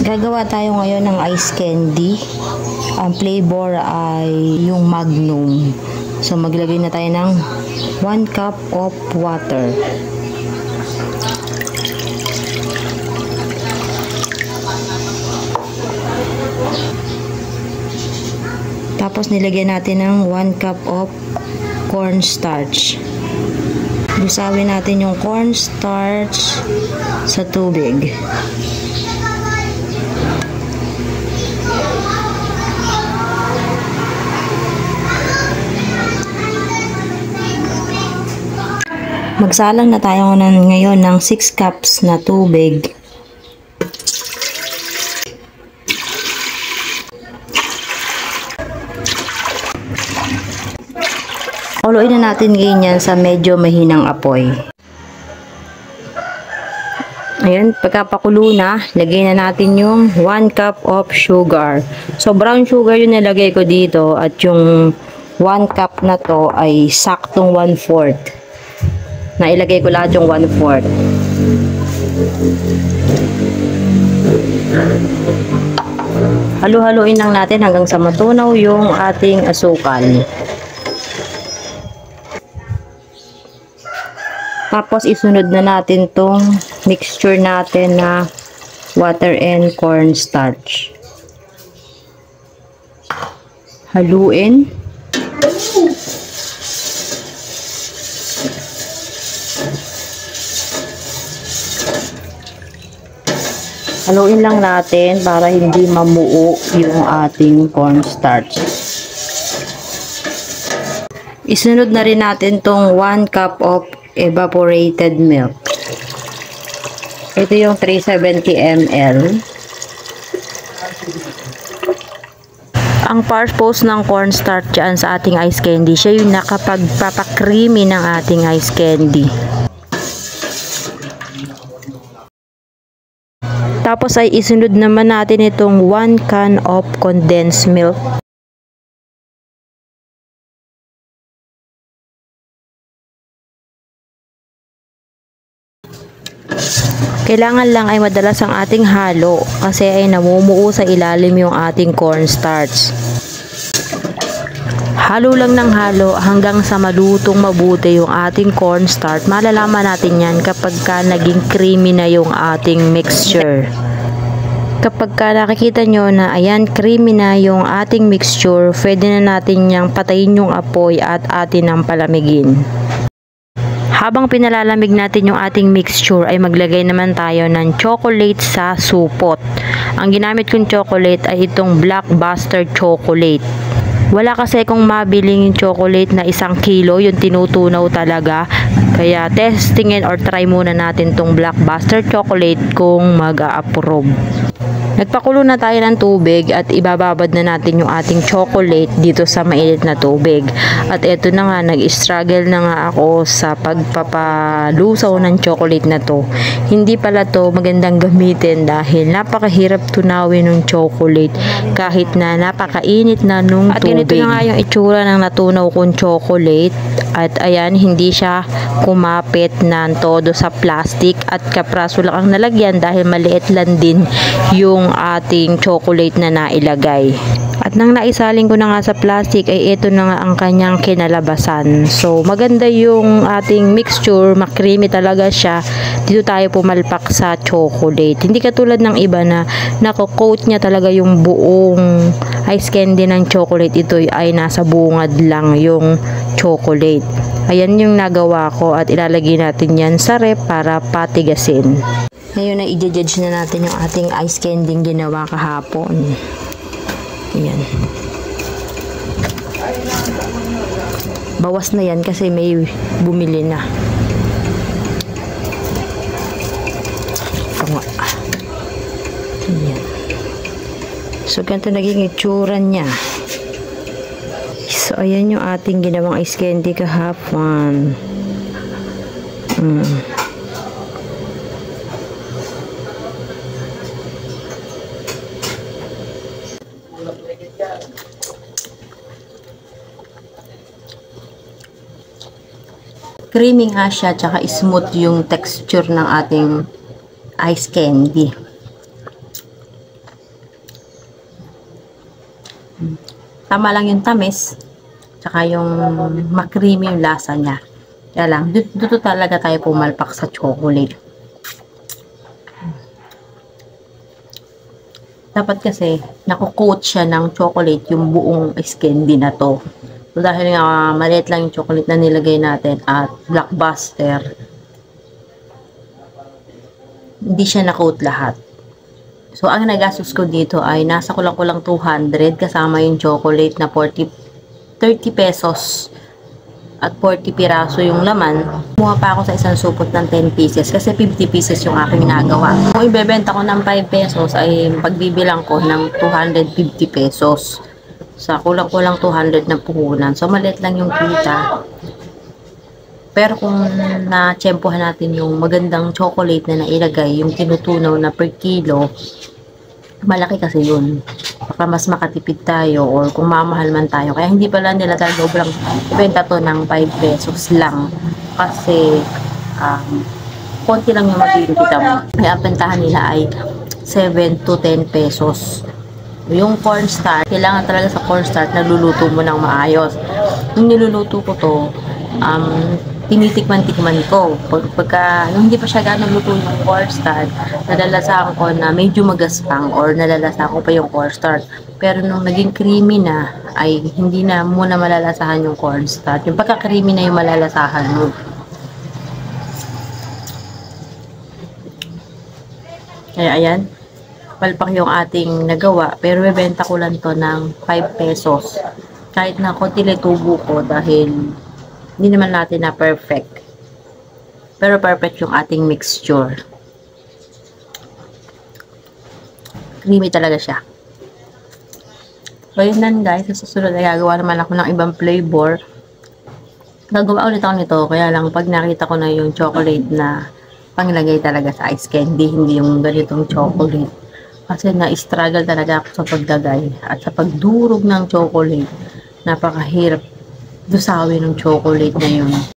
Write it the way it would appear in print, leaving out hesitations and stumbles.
Gagawa tayo ngayon ng ice candy. Ang flavor ay yung Magnum. So maglagay na tayo ng 1 cup of water. Tapos nilagyan natin ng 1 cup of cornstarch. Busawin natin yung cornstarch sa tubig. Magsalang na tayo ngayon ng 6 cups na tubig. Kuluin na natin ngayon yan sa medyo mahinang apoy. Ayan, pagkapakulo na, lagay na natin yung 1 cup of sugar. So, brown sugar yung nilagay ko dito at yung 1 cup na to ay saktong 1/4. Nailagay ko lahat yung 1/4. Halo-haloin lang natin hanggang sa matunaw yung ating asukal. Tapos isunod na natin tong mixture natin na water and cornstarch. Haluin. Haluin lang natin para hindi mamuo yung ating cornstarch. Isunod na rin natin tong 1 cup of evaporated milk. Ito yung 370 ml. Ang purpose ng cornstarch dyan sa ating ice candy, siya yung nakapagpapakreamy ng ating ice candy. Tapos ay isunod naman natin itong 1 can of condensed milk. Kailangan lang ay madalas ang ating halo kasi ay namumuo sa ilalim yung ating cornstarch. Halo lang ng halo hanggang sa malutong mabuti yung ating cornstarch. Malalaman natin yan kapag naging creamy na yung ating mixture. Kapag nakikita nyo na ayan, creamy na yung ating mixture, pwede na natin yang patayin yung apoy at atin ang palamigin. Habang pinalalamig natin yung ating mixture ay maglagay naman tayo ng chocolate sa supot. Ang ginamit kong chocolate ay itong Black Bastard chocolate. Wala kasi kung mabiling chocolate na 1 kilo, yung tinutunaw talaga. Kaya testingin or try muna natin tong Black Bastard chocolate kung mag-a-approve. Nagpakulo na tayo ng tubig at ibababad na natin yung ating chocolate dito sa mainit na tubig. At eto na nga, nag-struggle na nga ako sa pagpapalusaw ng chocolate na to. Hindi pala to magandang gamitin dahil napakahirap tunawin ng chocolate kahit na napakainit na nung tubig. At ganito na nga yung itsura ng natunaw kong chocolate. At ayan, hindi siya kumapit ng todo sa plastic at kapraso lang ang nalagyan dahil maliit lang din yung ating chocolate na nailagay. At nang naisalin ko na nga sa plastic ay ito na nga ang kanyang kinalabasan. So maganda yung ating mixture, makreamy talaga siya. Dito tayo pumalpak sa chocolate. Hindi katulad ng iba na nako-coat niya talaga yung buong ice candy ng chocolate. Ito ay nasa bungad lang yung chocolate. Ayan yung nagawa ko at ilalagay natin yan sa ref para patigasin. Ngayon na i-judge na natin yung ating ice candy ginawa kahapon. Ayan. Bawas na yan kasi may bumili na. Ayan. So, ganito naging itsura niya. So, ayan yung ating ginawang ice candy kahapon. Creamy nga siya, tsaka smooth yung texture ng ating ice candy. Tama lang yung tamis, tsaka yung makrimi yung lasa niya. Kaya lang, dito talaga tayo pumalpak sa chocolate. Dapat kasi, nakukoat siya ng chocolate yung buong candy na to. So, dahil nga maliit lang yung chocolate na nilagay natin at Blockbuster, hindi siya na-coat lahat. So, ang nagastos ko dito ay nasa kulang-kulang 200 kasama yung chocolate na 30 pesos at 40 piraso yung laman. Kumuha pa ako sa isang supot ng 10 pieces kasi 50 pieces yung aking nagawa. Kung ibebenta ko ng 5 pesos ay pagbibilang ko ng 250 pesos. Sa kulang-kulang 200 na puhunan. So, maliit lang yung kita. Pero kung na-tsempohan natin yung magandang chocolate na nailagay, yung tinutunaw na per kilo, malaki kasi yun. Baka mas makatipid tayo or kung mamahal man tayo. Kaya hindi pala nila talaga ublang benta to ng 5 pesos lang. Kasi konti lang yung makikita mo. Kaya ang bentahan nila ay 7 to 10 pesos. Yung cornstarch, kailangan talaga sa cornstarch nagluluto mo ng maayos. Yung niluluto ko to, tinitikman-tikman ko. Pagka, nung hindi pa siya gano'ng luto yung cornstarch, nalalasahan ko na medyo magaspang or nalalasahan ko pa yung cornstarch. Pero nung naging creamy na, ay hindi na muna malalasahan yung cornstarch. Yung pagka-creamy na yung malalasahan mo. Kaya ayan, palpak yung ating nagawa. Pero bebenta ko lang to ng 5 pesos. Kahit na konti lang tubo ko dahil hindi naman natin na perfect. Pero perfect yung ating mixture. Creamy talaga siya. So yun lang guys. Sa susunod ay gagawa naman ako ng ibang flavor. Gagawa ulit ako nito. Kaya lang pag nakita ko na yung chocolate na panglagay talaga sa ice candy. Hindi yung ganitong chocolate. Kasi na-struggle talaga ako sa paglagay. At sa pagdurog ng chocolate. Napakahirap dusawin ng chocolate na yun.